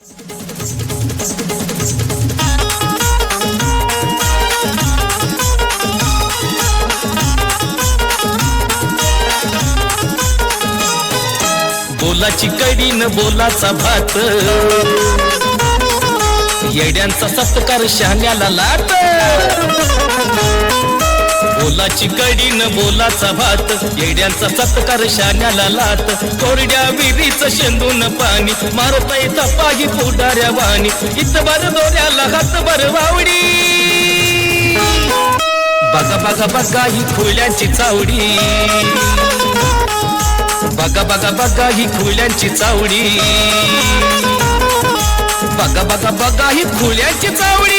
बोलाची कडी न बोलाचा भात, येड्यांचा सत्कार शहाण्याला लाट. बोलाची कडी न बोलाचा भात, येड्यांचा सत्कार शहाण्याला लाट. कोरड्या विहिरीचं शेंदून पाणी मारता तपाही पुढाऱ्या वाणी. इतभर दोऱ्याला हातभर वावडी, बघा बघा बघा ही खुल्यांची चावडी. बघा बघा बघा ही खुल्यांची चावडी. बघा बघा बघा ही खुल्यांची चावडी.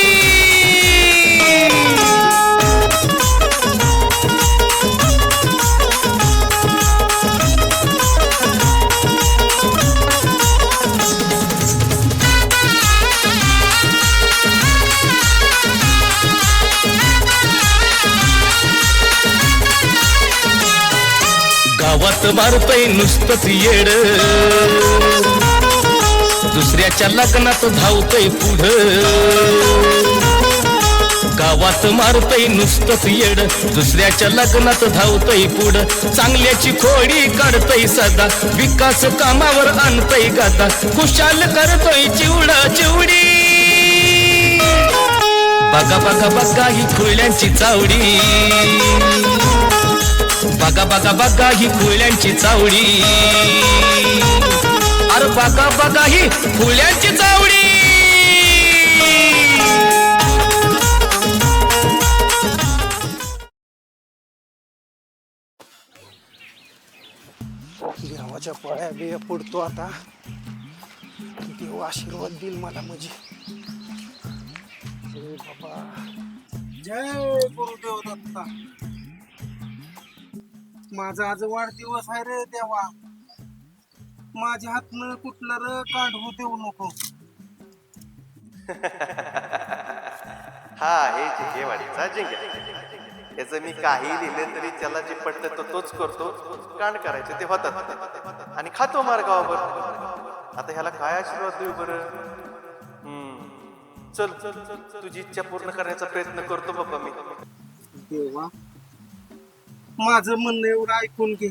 गावात मारतय नुसतंच येड, दुसऱ्याच्या लग्नात धावतय पुढं. गावात मारतय नुसतंच येड, दुसऱ्याच्या लग्नात धावतय पुढं. चांगल्याची खोडी काढतय सदा, विकास कामावर आणतय गादा. खुशाल करतोय चिवडा चिवडी. बघा बघा बघा ही खुल्यांची चावडी. बघा बघा बघा ही खुल्यांची चावडी. अरे बघा बघा ही खुल्यांची चावडी. देवाच्या पाया बिया पडतो आता. देव आशीर्वाद देईल मला म्हणजे. बाबा जय गुरुदेव दत्ता. माझा आज वाढदिवस आहे रे देवा. माझ्या हातनं कुठलं र काढू देऊ नको. हा हे वाढीचा जिंग. याचं मी काही लिहिलं तरी त्याला जे पडतं तो तोच करतो. कांड करायचे ते होतात आणि खातो मार्गावर. आता ह्याला काय आशीर्वाद देऊ बरं. चल चल चल तुझी इच्छा पूर्ण करण्याचा प्रयत्न करतो बाबा मी. देवा माझं म्हणणं एवढं ऐकून घे.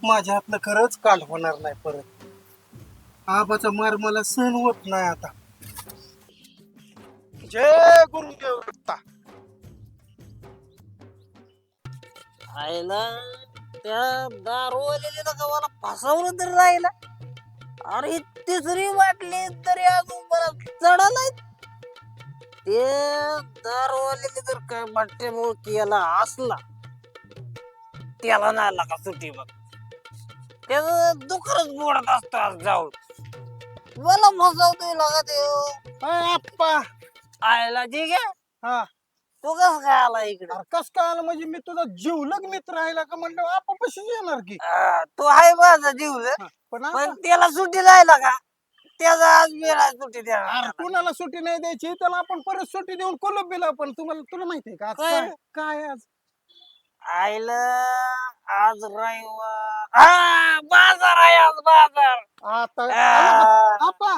माझ्या हातनं खरंच काढ होणार नाही परत. आबाचा मार मला सहन होत नाही आता. जय गुरुदेव दत्ता. आईला त्या दारूवाल्याला गावाला फसवलं तरी राहिला. अरे तिसरी वाटली तरी अजून मला चढाला. ते दारूवाल्याने जर काय बट्ट्यामुळे केला असला त्याला नाही लागा सुट्टी. बघ त्याचं दुखरच बोडत असत जाऊन. मला फसवतोय लागा देव. आप्पा आयला ठीक आहे. हा तू कस काय आला इकडे. कस काय आलं म्हणजे. मी तुझा जीवलग मित्र राहिला का म्हणलं आपण कशी येणार की. तू आहे माझा जीवलं पण त्याला सुट्टी जायला का. त्याचा आज वेळा सुट्टी द्या. कुणाला सुट्टी नाही द्यायची त्याला आपण परत सुट्टी देऊन कोलंबीला. पण तुला माहितीये का आज काय आज आईला आज रविवार. बाजार आहे आज बाजार. आता आपा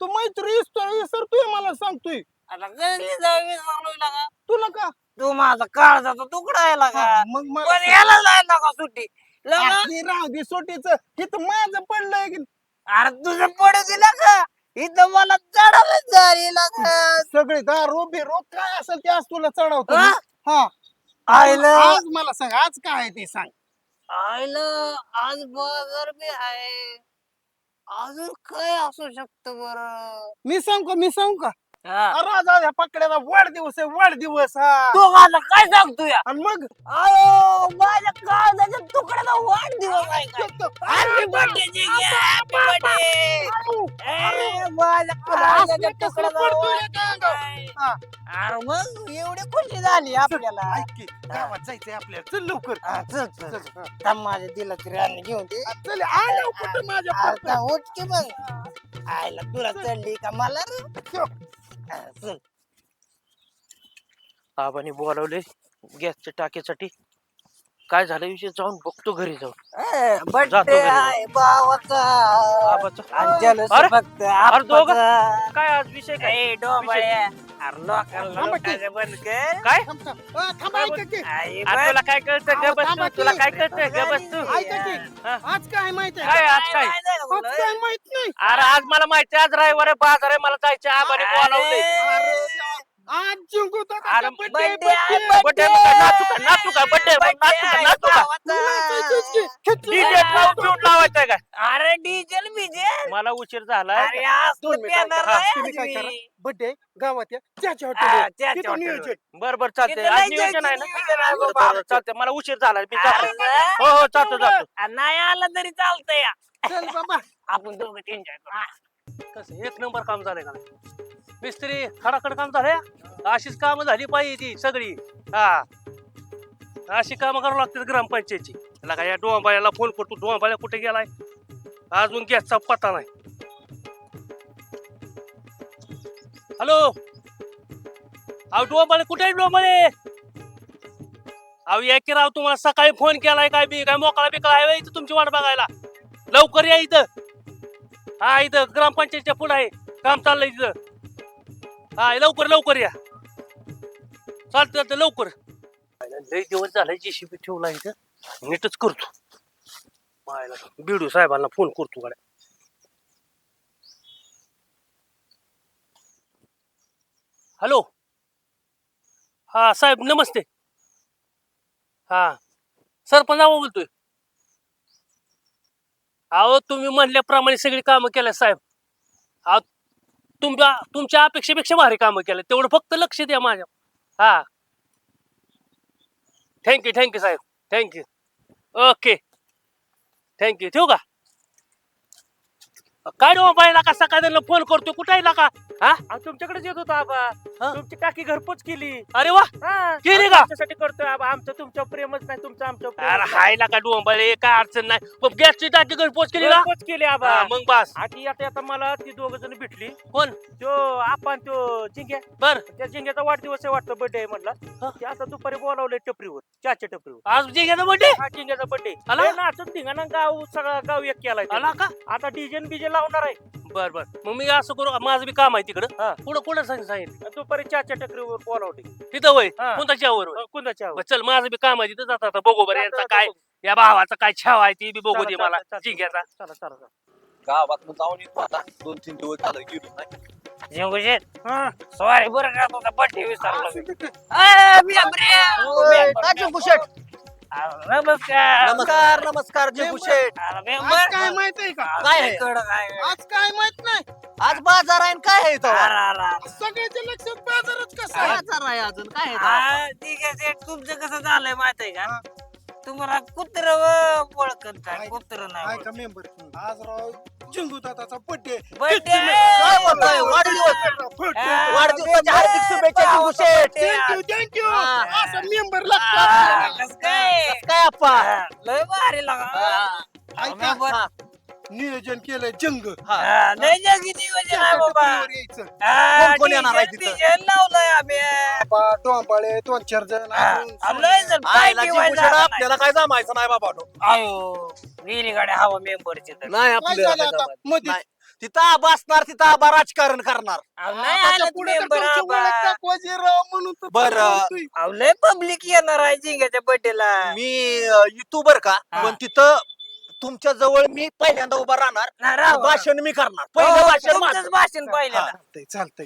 तू मैत्री विसरतोय मला सांगतोय. आता गरली जावी सांगलोय का तुला का. तू माझा काळजाचा तुकडा आहे का. मग पण याला जायला का सुट्टी. राहू दे सुट्टीच. इथं माझं पडलंय की. अरे तुझं पडू दिला का. इथं मला चढायला झालेला का. सगळे दारू बिरो काय असेल ते आज तुला चढवतो. हा आईला आज मला सांग आज काय आहे ते सांग. आईला आज बाजार बी आहे. अजून काय असू शकतं बरं. मी सांगू का. हा. राजा पकड्याचा वाढदिवस आहे वाढदिवस. हा तू माझा काय सांगतो या. आणि मग अयो माझ्या काळजाच्या तुकड्याचा वाढदिवस आहे काय. हॅपी बर्थडे जिगे. Happy birthday. माझ्या काळजाच्या तुकड्याचा. अरे मग एवढी खुशी झाली आपल्याला. गावात जायचंय आपल्याला. चल लवकर. चल चल चल. माझ्या दिलाची राणी घेऊन दे. चल आलो कुठं माझ्या. आता उठ की मग. आयला तुला चढली का मला रे. चल. आबाने बोलावले गॅसच्या टाकीसाठी. काय झालं विषय जाऊन बघतो घरी जाऊन. जातो बड्डे घरी. आहे भावाचा आबाचा. आणि जल्लोष अरे, फक्त अरे दोघं? आपाचा. काय आज विषय काय? ए, डोंबाळ्या. अरे लोकांना थांबा की. लुटायचं बंद कर. काय थांबा ऐका की. आई अरे बघ. तुला काय कळतं ग बस थांबा तू तुला की. काय कळतंय ग बस तू ऐका की. हा. आज काय माहिती काय आहे आज काय? नाही झालं आज बोललं. काय माहित नाही अरे आज मला माहिती आहे, आज रविवार आहे, बाजार आहे, मला जायचं आबाने बोलावलंय. अरे देवा, आज जिंकू अरे, बर्थडे बड्डे आहे, बड्डे नाचू का नाचू का बड्डे नाचू का डीजे पिऊन लावायचंय का? अरे डिझेल बिझेल मला उशीर झाला. अरे आज दोन तू मिनिटं पेणार ऐका. नाही तुम्ही आज काय करा मी. बर्थडे गावात या त्याच्या हा, हॉटेल त्याच्या हॉटेलवर. बर बर चालतंय, किती आज नाही नियोजन आहे ना? नियोजन आहे बरं, बाबा. बरं, चालतंय, मला उशीर झाला मी जातो. अरे, हो हो जातो जातो. नाही आलं तरी चालतंय या. चल बाबा आपण दोघं एन्जॉय करू. कसं एक नंबर काम झालंय का नाही? मिस्त्री खडाखड काम झालंय. अशीच कामं झाली पाहिजे ती सगळी. हा अशी कामं करावं लागतात ग्रामपंचायतची. त्याला काय या डोंबाळ्याला फोन करतो, डोंबाळ्या कुठे गेलाय अजून गॅसचा पत्ता नाही. हॅलो अहो डोंबाळे कुठे आहे डोंबाळे? अहो या की राव, तुम्हाला सकाळी फोन केलाय काय बी काय मोकळा बिकळा आहे इथं तुमची वाट बघायला. लवकर या इथं. हा इथं ग्रामपंचायतच्या पुढे आहे, काम चाललंय तिथं. हा लवकर लवकर या. चालतं चालतं लवकर. लय दिवस झालाय जेसीबी ठेवला इथं, नीटच करतो. बीडू साहेबांना फोन करतो गाड्या. हॅलो हा साहेब नमस्ते. हा सरपंच बोलतोय. अहो तुम्ही म्हणल्याप्रमाणे सगळी कामं केल्या साहेब. अहो तुमच्या अपेक्षेपेक्षा भारी कामं केल्या, तेवढं फक्त लक्ष द्या माझ्या. हा थँक्यू साहेब थँक्यू. Okay thank you. ठेवू का? काय डो बाईला का सकाळी फोन करतो, कुठे आहे का? हा तुमच्याकडेच येत होता आबा. हा? तुमची टाकी घरपोच केली. अरे वा हा, केली का? आमच्यासाठी करतोय आबा. आमचं तुमच्यावर प्रेमच नाही, तुमचं आमच्यावर प्रेमच अरे नाही. हाय ना का डोंबाळे, काय अडचण नाही. पण गॅसची टाकी घरी पोच केली का? घरपोच केली आबा. हा, मग बस. आधी आता मला ती दोघ जण भेटली. कोण? तो आपण तो जिंग्या. बर त्या जिंग्याचा वाढदिवस आहे वाटतं, बर्थडे आहे हा. म्हटलं. ते आता दुपारी बोलावलंय टपरीवर, चहाच्या टपरीवर. आज जे घेणं बर्थडे हा जिंग्याचा बर्थडे. आला? नाचून धिंगाणा गाव सगळा गाव एक केलाय आला त्यांनी. का? आता डीजे बीजे लावणार आहे. बर बर मग मी असं करू, माझं बी काम आहे तिकडं. हा. पुढं सांगितलं दुपारी चहाच्या टपरीवर बोलावली. तिथं वय हा. कोणता चहावर होय? कुणाच्या बरं, चल माझं बी काम आहे तिथं जाता बघू बरं यांचा काय, या भावाचा काय छाव आहे ती बी बघू दे मला जिंक्याचा. चला चला चला. गावात जाऊन येतो आता. 2-3 दिवस झालं गेलो नाही. जिंगूशेट सॉरी बरं का तुझा बड्डे विसरलो. नमस्कार. नमस्कार नमस्कार जिंकू शेठ. आज काय माहित आहे का काय आहे? आज काय माहित नाही आज बाजार आहे न काय आहे तो? सगळ्याच्या लक्षात बाजारच कसा आहे बाजार आहे अजून काय आहे तो? ठीक आहे सेठ, तुमचं कसं झालंय माहित आहे का? तुम्हाला कुत्र ओळखत काय, कुत्र नाही काय का मेंबर आज राव जिंगू दादाचा बर्थडे बर्थडे काय बोलताय? वाढदिवस वाढदिवसाच्या हार्दिक शुभेच्छा जिंकू शेठ. थँक्यू हा. असं मेंबर लागतो कसं काय? काय अप्पा? लय भारी लागा. ऐका, नियोजन केलंय जंग लय जगी नियोजन आहे बाबा. यायचं कोण कोण येणार आहे तिथं? डिझेल लावलंय आम्ही. बाबा, डोंबाळे 2-4 जण अजून लय जण पाय आईला जिंकू ठेवायला शेठ जागा नाही. आपल्याला काय जमायचं नाही बाबा नो. आयो गेली गाड्या हवा मेंबरची तर. नाही काय आपल्याला झालं काय आता जमायचं. मध्ये नाही. तिथं आबा असणार, तिथं आबा राजकारण करणार. नाही आता आलं पुढे तर मेंबर तुमची ओळख दाखवायची राव म्हणून तर बरं. बोलतोय. लय पब्लिक येणार आहे जिंग्याच्या बर्थडेला. मी युट्यूबर का पण तिथं तुमच्या जवळ मी पहिल्यांदा उभा राहणार. भाषण मी करणार. पहिलं भाषण माझं. तुमचंच भाषण पहिलं ना. चालतंय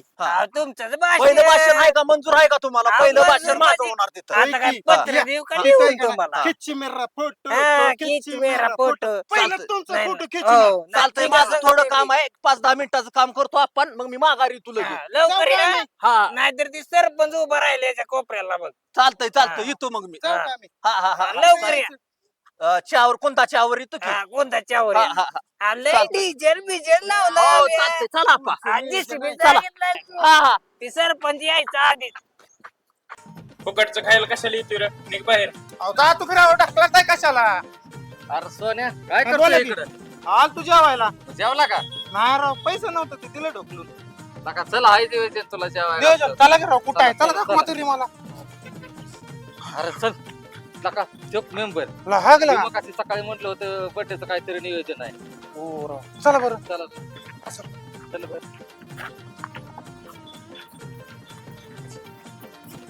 तुमचंच पहिलं भाषण भाषण. आहे का मंजूर आहे का तुम्हाला? हा, पहिलं मंजूर भाषण माझं आहे. होणार तिथं. आता काय की, पत्र हा. देऊ का तिथं लिहून आहे का तुम्हाला? खिच्ची मेरा फोटो हा, खिच्ची खिच मेरा फोटो. पहिलं चालतंय. तुमचा नाही, फोटो नाही. खिच हो, नाही, चालतंय, ठीक माझं आहे, थोडं ठीक काम आहे. 5-10 मिनिटाचं काम करतो आपण, मग मी माघारी तुला हा, घेऊ. लवकर या. हा नाहीतर ती सरपंच उभा राहिले याच्या कोपऱ्याला बघ. चालतंय हा. चालतंय येतो मग मी. जाऊ का आम्ही? हा हा हा लवकर या. चहावर कोणता चहावर येतो की? हा, कोणता चहावर हा, या? हा, हा. आलंय चालतंय. डिझेल बिझेल लावलं हो आम्ही. चालतंय, चला आप्पा. आधी शिबीर चला. सांगितलं. हा हा ती सरपंच यायचं आधी. फुकटचं खायला कशाला येतोय रे? निघ बाहेर. अहो, जा तू फिरावं टाकला काय कशाला अरे सोन्या काय हा, बोला करतोय की. इकडं? आल तू जेवायला जेवला का? नाही राव पैसे नव्हतं ते दिलं ढोकलून नका चल आहे ते तुला नियोजन चला की राव कुठं आहे चला दाखवा तरी मला अरे चल लका चोप मेंबर हागला मग अशी सकाळी म्हटलं होतं बर्थडेचं काहीतरी नियोजन आहे. हो राव. चला बरं. चला चला बरं.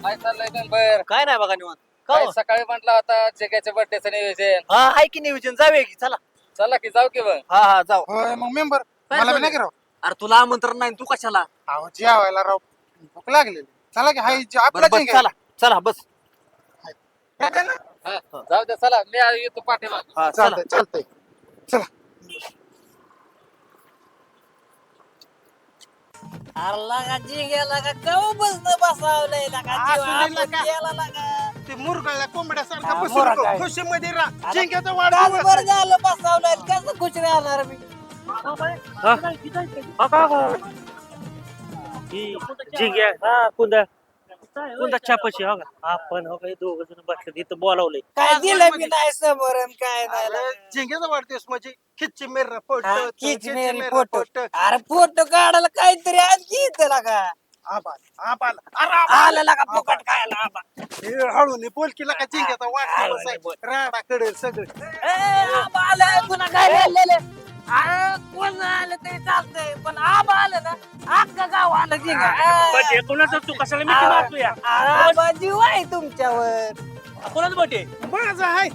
काय चाललंय मेंबर? काय नाही बघा निवांत का काय हो? सकाळी म्हटलं होता जगाच्या बर्थडेचं नियोजन. हा आहे की नियोजन जाऊया की चला. चला की जाऊ की मग. हा जाऊ. होय मग मेंबर मला बी नाही राव. अरे तुला आमंत्रण नाही तू कशाला? अहो जेवायला राव भूक लागलेली. चला की हाय आपला बरं बस चला चला बस. हा, जाऊ दे चला मी येतो पाठीमागे. हा चला. चालतंय चालतंय. चला. अरे लागा जिंग्याला का कव बसणं बसावलंय लागा असू जीव दे आपण लागा. गेला लागा ते मुरगळल्या कोंबड्यासारखा हा, बसून मुरगाळ. नको. खुशीमध्ये राहा. जिंक्याचा काल वाढदिवस बरं आहे. झालं बसावलंय कसं खुश राहणार मी जिंग्या हा कुंदा छापाशी हो का आपण हो का दोघ जण बसले इथं बोलावलंय काय दिलं बी नाही समोरण काय नाही अरे, लागा. जिंक्याचा वाढदिवस म्हणजे खिच्ची मेरा हा, फोटो कीच मेरी फोटो अरे फोटो काढायला काहीतरी आणखी इथं लागा आबाल आलं लागा फुकट खायला आबा. हळून बोल की का जिंक्याचा वाढदिवस आहे राडा कडेल सगळं आबा आलं पुन्हा काय राहिलेलं अरे कोण आलं तरी चालतंय पण आबा आलं ना अख्खा गाव आलं जिंगा बटे कोणाचं तू कशाला मिठी मारतो या आबा जीव आहे तुमच्यावर कोणाच बटे माझा आहे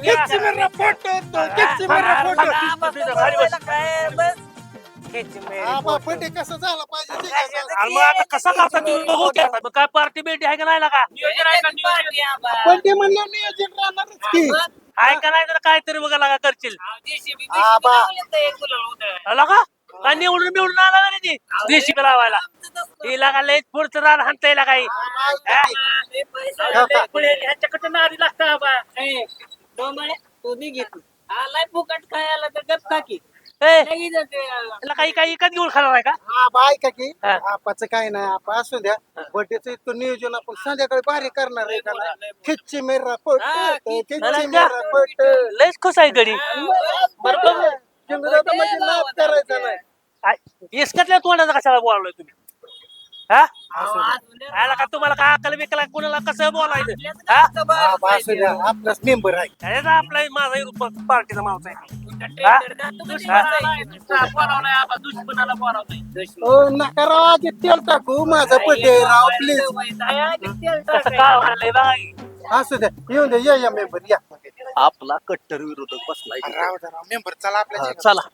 खिच्ची मेरा फोटो खिच्ची मेरा फोटो आबा बर्थडे कसा झाला पाहिजे जिंक्याचा? मग आता कसा करता तुम्ही बघू की आता. मग काय पार्टी बिर्टी आहे का नाही लागा बर्थडे म्हणल्यावर नियोजन राहणारच की आहे का नाही तर काहीतरी बघा लागा करशील आबा लागा काय निवडून निवडून आला का ती देशी लावायला ही लागा लयच पुढचं रान हाणतंय लागा ही. ह्याच्याकडे नारी लागतं आबा तू बी घेतो आलाय फुकट खायला तर गप खाकी त्याला काही काही इकत घेऊन खाणार आहे का आबा ऐका की हा. आपाचं काय नाही आपा असू द्या बर्थडेचं इतकं नियोजन आपण संध्याकाळी भारी करणार आहे का नाही खिच्ची मेरा फोटो खिच्ची मेरा फोटो लयच खुश आहे गडी बरोबर जिंगराचा म्हणजे नाद करायचा नाही इसकटल्या तोंडाचा कशाला बोलावलंय तुम्ही हा आला का तुम्हाला काय अक्कल बिकला कोणाला कसं बोलायचं हा आबा असू द्या आपलाच मेंबर आहे काय रे आपला माझा पार्टीचा माणूस आहे हा? बोलावलाय आबा, दुश्मनाला बोलावलंय. ओ नका राव आधी तेल टाकू माझा बर्थडे राव प्लीज कसं काय व्हायलंय बघा की. असू द्या येऊन द्या या मेंबर या आपला कट्टर विरोधक बसलाय. राव मेंबर चला आपल्या हा, चला.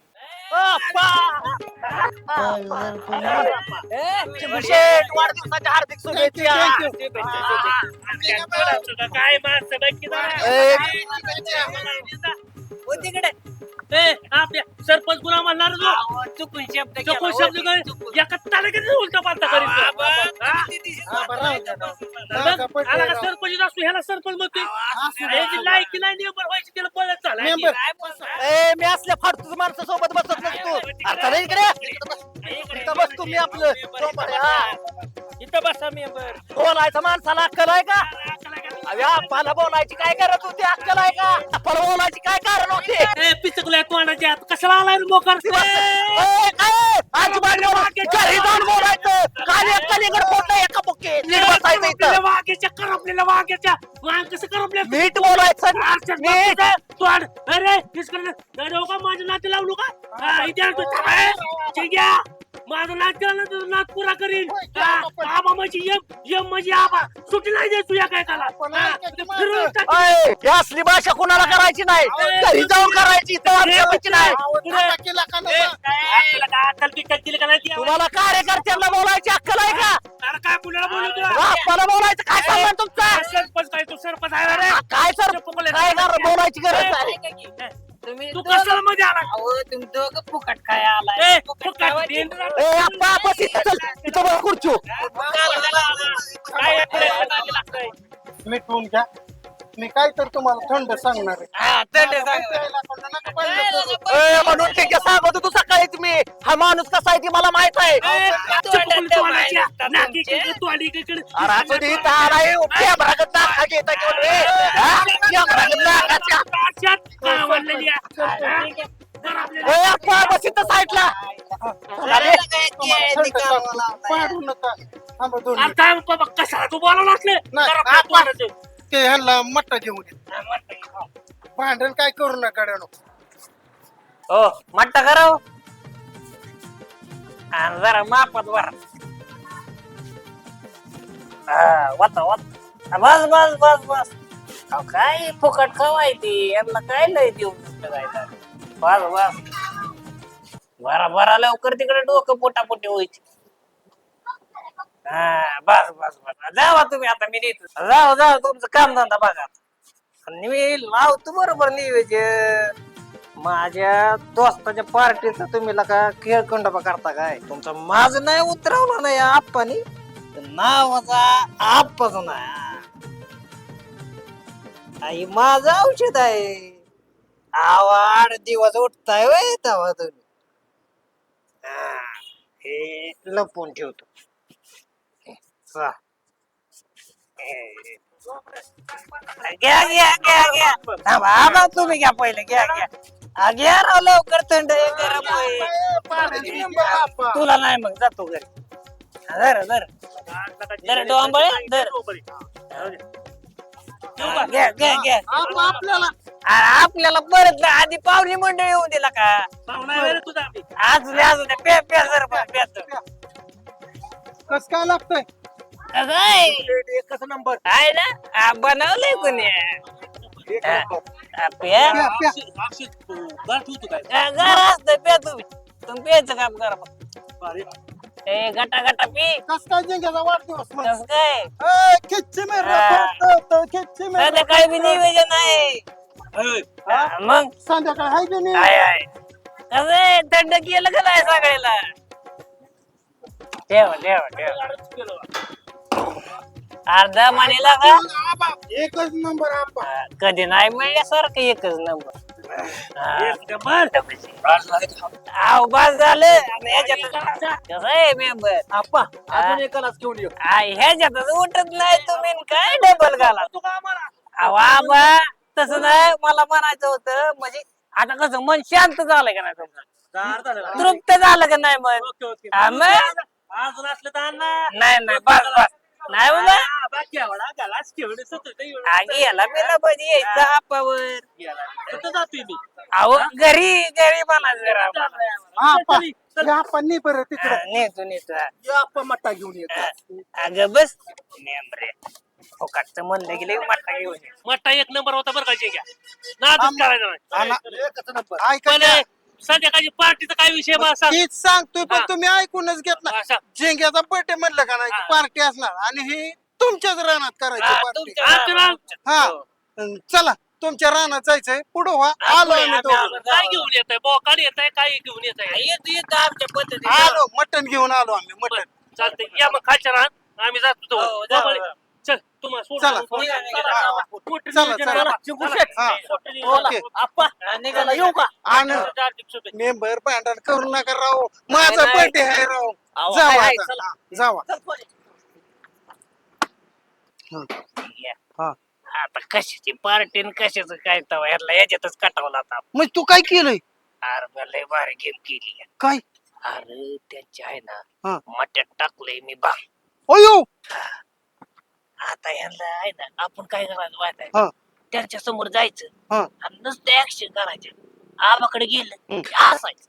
शेठ वाढदिवसाच्या हार्दिक शुभेच्छा. काय माणसं बघ की जरा. ए, तिकडे ए, आपल्या सरपंच गुन्हा म्हणणार जो चुकून शब्द चकून शब्द कर एका तालुक्यात उलटा पालटा करीत आला का सरपंच असतो ह्याला सरपंच म्हणतोय लायकी नाही नियम व्हायची त्याला बोलत चालाय ए, मी असल्या फाडतूच माणसासोबत बसत नसतो. अरे चला इकडे. इथं बसतो मी आपलं सोमवारी, हा. इथं बसा मेंबर बोलायचं माणसाला अक्कल आहे का? अरे आपल्याला बोलायची काय गरज होती? अक्कल आहे का? आपल्याला बोलायची काय कारण होते? पिचकल्या तोंडाच्या आत कशाला आलाय रे मोकार घरी जाऊन बोलायचं. खाली अक्कलीकडे बोलणं एका बुक्के. नीट बसायचं इथं. वाघ्याच्या करपलेल्या वाघ्याच्या वाघ कसं करपल्या नीट बोलायचं. नीट. तोंड अरे का माझं नाते लावू का हा, इथे आणतो. थांब, ठीक आहे. माझं नाच केलं ना तुझं नाच पुरा करीन आबा माझी यम माझी आबा सुट्टी नाही दे तुझ्या काय त्याला फिरवून टाक. अय, ही असली भाषा कुणाला करायची नाही. घरी जाऊन करायची. इथं वापरायची नाही. अक्कल बिक्कल दिली का नाही ती? तुम्हाला कार्यकर्त्यांना बोलायची अक्कल आहे का? अरे काय पुण्याला बोलू तुला आपल्याला बोलायचं काय संबंध तुमचा? सरपंच काय तू सरपंच आहे रे काय सर काय कर बोलायची गरज नाही. तू कशाला मध्ये आला तुम्ही दोघं फुकट काय आलाय ए, फुकट देईन रे. ए, अप्पा, बस इथं चल. इथं बघ खुर्ची. काय याकडे नादी लागतंय? मिटवून घ्या मी काय तर तुम्हाला थंड सांगणार आहे नका पाहिलं करू. ए, म्हणून ठीक आहे सांगतो तू सकाळीच मी. हा माणूस कसा आहे ती मला माहित आहे. ए, चप्पल तोंडाच्या, नाकी इकडे, तोंडी इकडे. अरे असू दे, इथं आलाय. कॅमेरागत नाका घेता घेऊन. ए, हा? कॅमेरागत नाकाच्या. ताशात कावरलेली आहे. जरा आपल्याला ए, अप्पा, बस इथं साईडला. अरे, थंड टाकतो. पाडू नका थांबा 2 अरे काय बाबा कशाला तू बोलावलं असले नाही, जरा आपल्या आपण- तोंडाचं. ते ह्यांना मट्टा घेऊन ये. भांडण काय करू नका रे. हो मट्टा कराव आणि जरा मापात भरा वाता वाता बस बस बस बस अहो, काय फुकट खवाय ती यांना काय लय देऊ काय बस बस भरा भरा लवकर तिकडे डोकं पोटापोटी व्हायची हा बस बस बस जावा तुम्ही आता मी नेतो जाऊ जाऊ तुमचं काम धंदा बघा आणि मी लावतो बरोबर नियोजन माझ्या दोस्ताच्या पार्टीचा तुम्ही लका खेळखंडोबा करता काय तुमचं माझं नाही उतरवलं नाही आप्पानी नावाचा आप्पाच नाही आई माझं औषध आहे आवाड दिवस उठताय वय तेव्हा तुम्ही हा, हे लपवून ठेवतो वा. घ्या घ्या घ्या घ्या थांबा आबा तुम्ही घ्या पहिले घ्या घ्या घ्या राव लवकर थंड आहे, गरम आहे. तुला नाही मग जातो घरी धर धर धर डोंबळे धर घ्या घ्या घ्या आपल्याला आपल्याला परत ना आधी पाहुणी मंडळी येऊन दिला का पाहुणा वेळ तुझा आम्ही. आज आज पे पे जर कस काय लागतंय एकच नंबर आहे ना बनवलंय कोणी प्या प्या, प्या. अक्षय, तू गार ठेवतो काय घर असतं प्या तुम्ही तुम्ही प्यायचं काम करा मग. ए गटा गटा पी कस काय जिंक्याचा वाढदिवस मग? कसं काय ए, खिच्ची मेरा हा. फक्त, खिच्ची मेरा संध्याकाळी बी निवेदन आहे मग संध्याकाळी हाय की नाही? आहे आहे कसं आहे थंड केलं का नाही सगळ्याला ठेवा ठेवा ठेवा अर्धा म्हणेला का आबा, एकच नंबर आपा. कधी नाही मिळण्यासारखं एकच नंबर आव बस झालं आणि ह्याच्यात कसं आहे मेंबर आप्पा अजून एकालाच घेऊन येऊ ह्याच्यातच उठत नाही तुम्ही न काय डबल घाला अहो आबा तसं नाही मला म्हणायचं होतं म्हणजे आता कसं मन शांत झालं का नाही तुमचं तृप्त झालं का नाही मन हा, मग? अजून असलं तर अण्णा नाही नाही बस बस नाही बाबा बाकी आवडा गलास केवढे सतत आगी याला बिला पाहिजे यायचं आपावर कुठं जातोय मी अहो घरी घरी मला जरा हा, आपा. या आपा नाही बरं तिकडे नेतो नेतो या आप्पा मट्टा घेऊन येतो अगं बस नेमरे फुकाटचं म्हणलं गेले मट्टा घेऊन ये. मट्टा एक नंबर होता बरं का घ्या नादच करायचा नाही एकच नंबर ऐका पण ना. संध्याकाळची पार्टीचा काय विषय बा सांग तीच सांगतोय पण हा. तुम्ही ऐकूनच घेतला हा, सांग. झेंग्याचा बर्थडे म्हणलं का नाही हा. पार्टी असणार आणि ही तुमच्याच रानात करायची हा, पार्टी तुमच्या आमचं नाव हा चला तुमच्या रानात जायचंय पुढं व्हा आलो आम्ही दोघं. काय घेऊन येत आहे बोकाड येत आहे काय घेऊन येत आहे येतो येतो आमच्या पद्धतीने आलो मटण घेऊन आलो आम्ही मटण चालतंय या मग खालच्या राहत आम्ही जातो तो. हो, जा, बोकाड. जा. चल तुम्हाला सोडून चला. जाऊ. निघा, निघा. चला, चला. मोठं चला, नियोजन चला. करा. हा. मोठं नियोजन ओके. करा. आप्पा निघाला येऊ का आणि हार्दिक शुभेच्छा. मेंबर भांडण करू नका राव माझा नाही. बर्थडे आहे राव अहो, जावा आहे, आता. चला. हा, जावा हा. आता कशाची पार्टी न कशाचं काय तवा ह्याला याच्यातच कटावला आता मग तू काय केलंय अरे लय भारी गेम केली काय अरे त्यांची आहे हा. ना मट्यात टाकलंय मी बा अयो आता ह्यांना आहे ना आपण काय करायचं माहित आहे हा. त्यांच्या समोर जायचं हा. आणि नुसतं ऍक्शन करायचं आबाकडे गेलं की हसायचं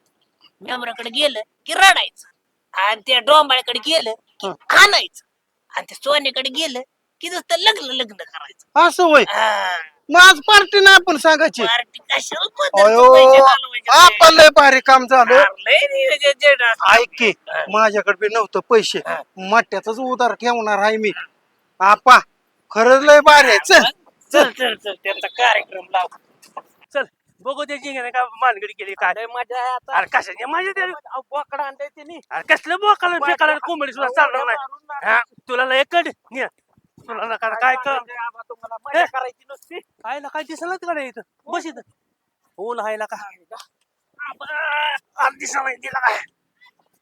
मेमराकडे गेलं की रडायचं आणि त्या डोंबाळ्याकडे गेलं की हाणायचं आणि त्या सोन्याकडे गेलं की नुसतं लग्न लग्न करायचं असं होय हा. मग आज पार्टी नाही आपण सांगायची पार्टी कशाला पद्धत अयो पैसे घालवायचे ते? आपण लय भारी काम झालं अरे लय नियोजन जड असतं. ऐक की माझ्याकडे बी नव्हतं पैसे हा. मट्याचाच उधार ठेवणार आहे मी आपा खरंच लय भारी आहे चल चल चल चल त्यांचा कार्यक्रम लाव चल बघू त्याची का मानगडी केली काय मजा आहे आता अरे कशाची मजा त्याला बोकडा आणताय त्यांनी अरे कसलं बोकाला फेकाला कोंबडी सुद्धा चालणार नाही हा, तुला लय कड निया. तुला नका काय कर मजा करायची नुसती काय ना काय दिसलं तिकडे इथं बस इथं ऊन आहे ना का दिसला दिला काय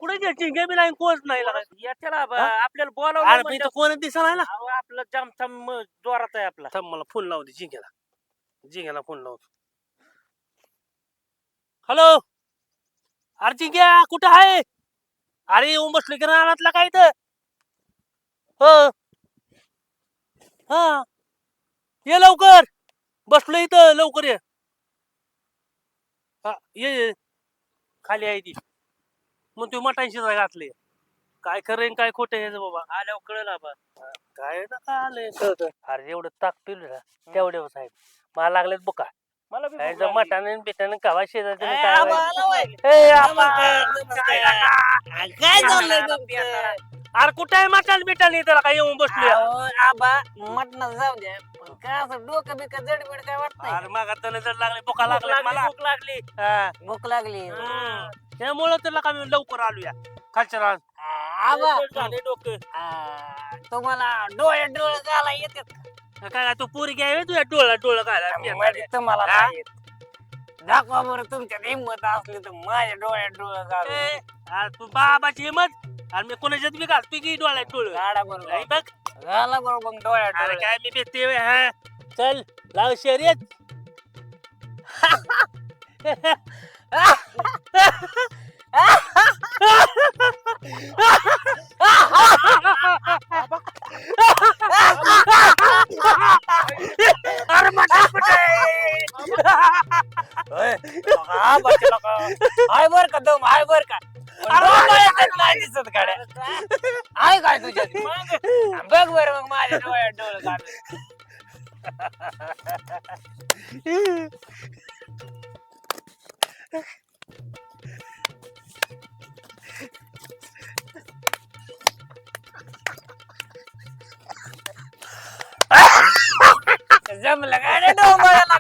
कुठे द्यायची गेमी नाही कोच नाही लागा. याच्याला हा? आपल्याला बोलावलं अरे म्हणजे इथं कोण दिसला ना अहो, आपलं जाम थांब जोरात आहे आपला थांब मला फोन लावू दे जिंक्याला फोन लावतो हॅलो अरे जिंक्या कुठं आहे अरे येऊन बसलो की रानातला काय तर हो हा ये लवकर बसलो इथं लवकर ये हा, ये खाली आहे ती मग तू मटण शिजाय घातले काय खरं काय खोटं आहे बाबा आल्यावर कळलं बा काय ना काय आलंय कळतं अरे एवढं ताक पिलं ना तेवढं साहेब मला लागलेत बुका मला मटाने बिटाने कवा शेजायचं काय चाललंय तुमचं? अरे कुठे आहे मटण बिटाने त्याला काय येऊन बसलो आबा मटणात जाऊ द्या पण काय असं डोकं बिकं जडबीड काय वाटत अरे मग आता जर लागले बुका लागले मला भूक लागली भूक लागली त्यामुळं त्याला का मी लवकर आलोया खालच्या रान आबा झाले डोकं तुम्हाला डोळे डोळे घाला येतात काय तू पोरगी आहे तुझ्या डोळा काय म्हणजे तुम्हाला नाही येत. दाखवा बरं तुमच्यात हिंमत असली तर माझ्या डोळ्यात डोळे घाला तू बाबाची हिंमत आणि मी कोणाच्यात बी घालतो की डोळ्यात डोळ गाडा बरोबर बघ घाला बरोबर मग डोळ्यात अरे डोळे काय मी भेटते हा चल लाव शर्यत अरे हाय बर का दम हाय बर का डोळ्यात नाही दिसत गाड्या हाय काय तुझ्यात बघ बर मग माझ्या डोळ्यात डोळे घाल जमलं गाड्या डोंबळाला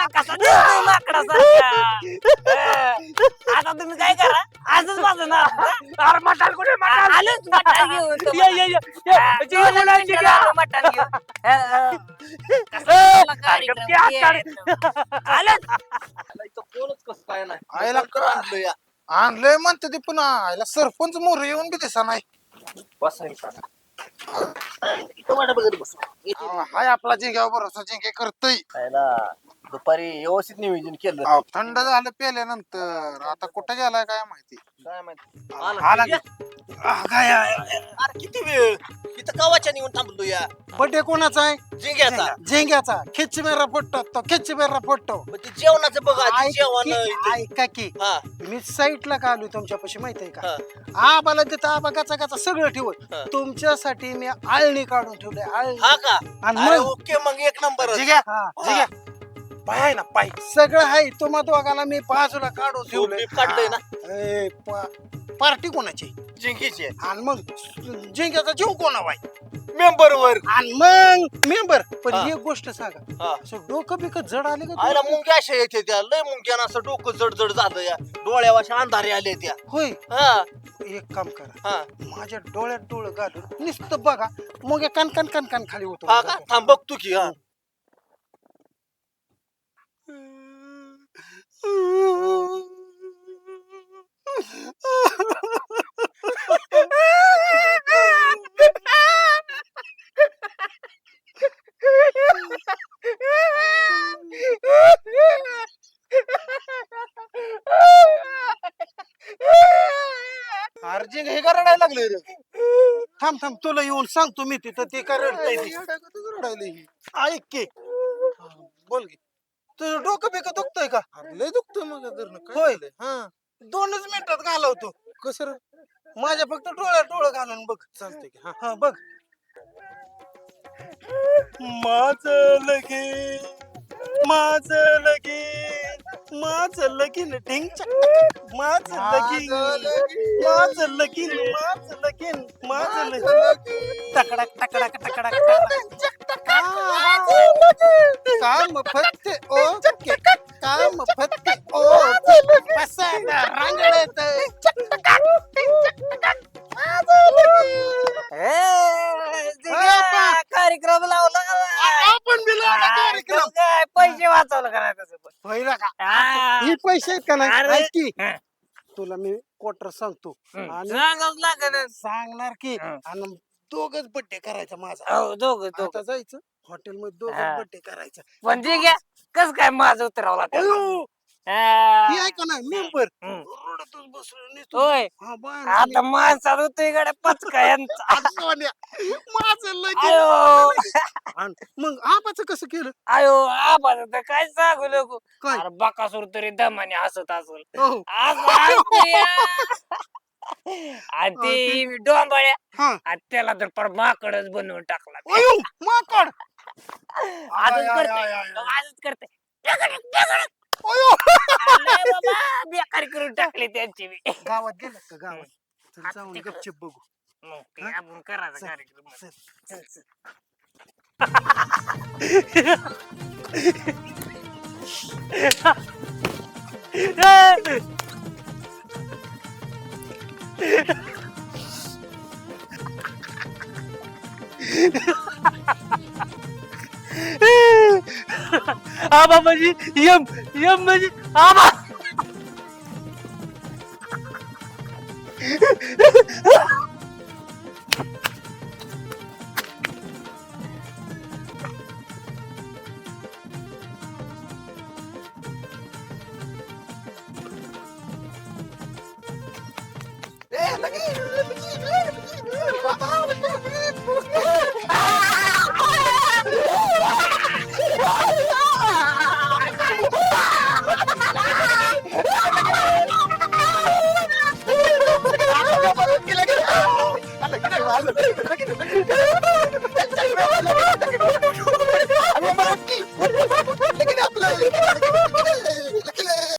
कसा दिसतोय माकडासारखा आता तुम्ही काय करा आजच माझं नाव अरे मटाल कुठे मटाल आलोच मटण घेऊन मटण घेऊन आयला आणलंय म्हणते ते पुन्हा आयला सरपंच मोर येऊन बी दिसा नाही हाय आपला जिंक्या भरोसा जिंके करतय दुपारी व्यवस्थित नियोजन केलं थंड झालं पेल्यानंतर आता कुठं गेलाय काय माहिती काय माहिती आला की. काय अरे किती वेळ इथं कवाच्या निघून थांबलो या बड्डे कोणाचा आहे जिंग्याचा झेंग्याचा खिच मेरा फोटो तो खिच मेरा फोटो मग ते जेवणाचं बघा आधी जेवण ऐका की हा मी साईटला का आलो तुमच्यापाशी माहिती आहे हा. का आबाला देत आबा गाचा गाचा सगळं ठेवत हा. तुमच्यासाठी मी आळणी काढून ठेवले आळणी हा का आणि अरे मग ओके मग एक नंबर जिग्या जिग्या पाय आहे ना पाय सगळं आहे तुम्हा दोघाला मी बाजूला काढून ठेवलंय काढलंय ना पार्टी कोणाची जिंकीची आणि मग जिंक्याचा जीव कोणा मेंबर वर आणि मग मेंबर पण हा. एक गोष्ट सांगा हा. असं डोकं बिकं जड आले का आयला तुला? मुंग्या अशा येते त्या लय मुंग्यानं असं डोकं जड जड झालं या डोळ्यावाशा अंधारे आले त्या होय हा एक काम करा हा माझ्या डोळ्यात डोळं घालून नुसतं बघा मग कान कान कान कान खाली होतो हा का थांब बघतो की हा अर्जिंग हे का रडायला लागले रे थांब थांब तुला येऊन सांगतो मी तिथं ते का रडतंय ते. ऐक की बोल की तुझं डोकं बिकं दुखतंय का लय दुखतंय मग होय हा 2च मिनिटात घालवतो कसं माझ्या फक्त डोळ्यात डोळं घालून बघ चालतंय की हा हा बघ माझं लगीन माझं लगीन माझं लगीन ढिंग चक माझं लगीन माझं लगीन माझं लगीन माझं लगीन टकडक टकडक टकडक काम फत्ते ओ काम फत्ते ओ पसायला रांगळत कार्यक्रम लावला आपण बी लावला कार्यक्रम काय पैसे वाचवलं करायचं पहिला का ही पैसे आहेत का नाही अरे. ऐक की तुला मी क्वार्टर सांगतो आणि सांगावंच लागेल सांगणार की आणि दोघच बर्थडे करायचा माझा हो दोघं आता जायचं हॉटेल मध्ये हा. दोघच बर्थडे करायचा पण जे घ्या कस काय माझं उतरावं लागेल अयो, ही आहे का नाही मेंबर रडतच बसलो नुसतं. होय हा, बाहेर आता माणसात होतोय गड्या पचका यांचा सोन्या, माझं लगीन आयो आणि मग आपाचं कसं केलं आयो आबाला तर काय सांगू नको काय? अरे बकासूर तरी दमाने हसत असल हो असं हसतोय, आणि ते डोंबाळ्या हा आणि त्याला तर पर माकडच बनवून टाकला अयो माकड आजच आय, करते आय, आय, आय. आजच करते अयो लय बाबा बेकारी करून टाकली त्यांची बी. गावात गेला का गावात चल जाऊन गपचिप बघू मग ते आपण करायचा चल, कार्यक्रम चल. चल, चल. आबा म्हणजे यम यम म्हणजे आबा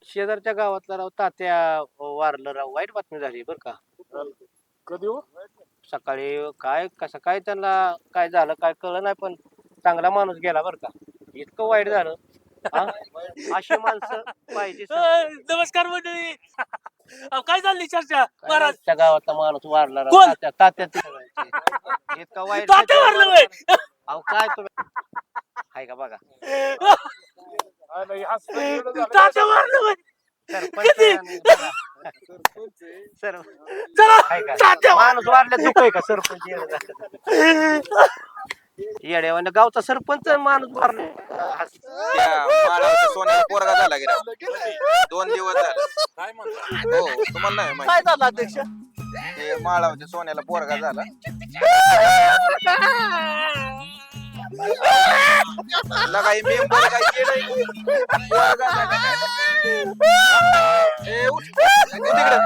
शेजारच्या गावातला राव तात्या वारलं राव, वाईट बातमी झाली बर का. कधी हो सकाळी काय कसं काय त्यांना काय झालं काय कळलं नाही, पण चांगला माणूस गेला बर का. इतकं वाईट झालं. हा? अशी माणसं पाहिजे नमस्कार मंडळी अहो, काय चालली चर्चा महाराज त्या गावातला माणूस वारला राव, कोण? तात्या तात्या ते म्हणायचे. इतका वाईट तात्या वारलं होय? अहो काय तुम्ही हाय का बघा तात्या मारलं होय? सरपंच किती? आणि बघा. सर चला हाय का तात्या माणूस वारल्या दुःख आहे का सरपंच येड्यावाने गावचा सरपंच माणूस मारला. त्या माळावरच्या सोन्याला पोरगा झाला गेला 2 दिवस झाले. काय म्हणतो हो तुम्हाला नाही माहिती काय झालं अध्यक्ष? ते माळावरच्या सोन्याला पोरगा झाला. लगाई मेंबर काय केलंय पोरगा झाला. ए, उठ. तू तिकडं.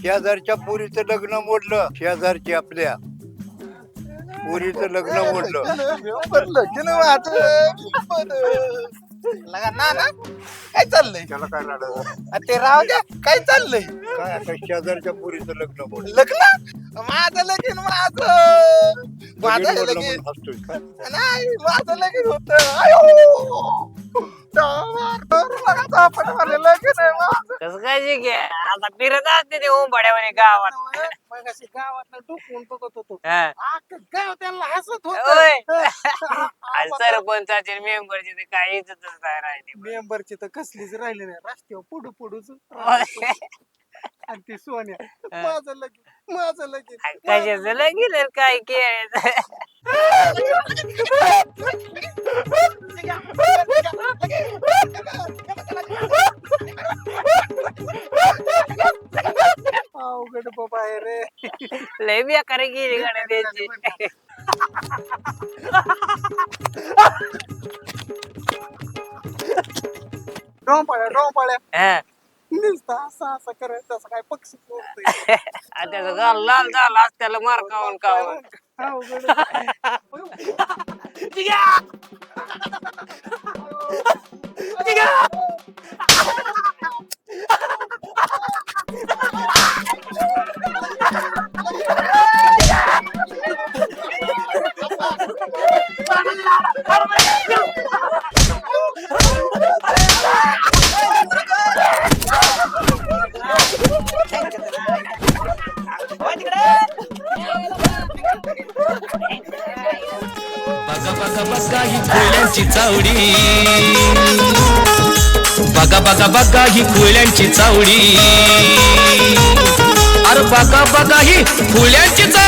शेजारच्या पोरीचं लग्न मोडलं, शेजारची आपल्या पोरीचं लग्न मोडलं. लगा ना ना काय चाललंय त्याला काय रडायचं? ते राव द्या काय चाललंय काय आता शेजारच्या पोरीचं लग्न मोडलं. लग्न माझं लगीन माझं लगीन माझं मोडलं लगीन म्हणून हसतोय का? नाही माझं लगीन होत आपण मला लगीन आहे माझं. कसं काय जे घ्या आता फिरत असते ते ओंबाड्यावाने गावात मगाशी गावातनं डुकवून बघत होतो हा. अख्खं गाव त्यांना हसत होय. होत आणि सरपंचाचे मेंबरचे ते काय इज्जतच नाही राहिली मेंबरची तर कसलीच राहिली नाही रस्त्यावर पुढू पुढूच होय. आणि ती सोन्या माझं लगीन कशाचं लगीन आणि काय केलं अवघड बाबा आहे रे लय बेकारी गेली गाड्या त्यांची डोंपाळ्या हा. नुसतं असं असं करायचं असं काय पक्षी सोडतोय. आणि त्याचं गाल लाल झालं असं त्याला मार खाऊन खाऊन अवघड बघा बघा बघा ही कोयल्यांची चावडी बघा बघा बघा ही कोयल्यांची चावडी अरे बघा बघा ही फुल्यांची चावडी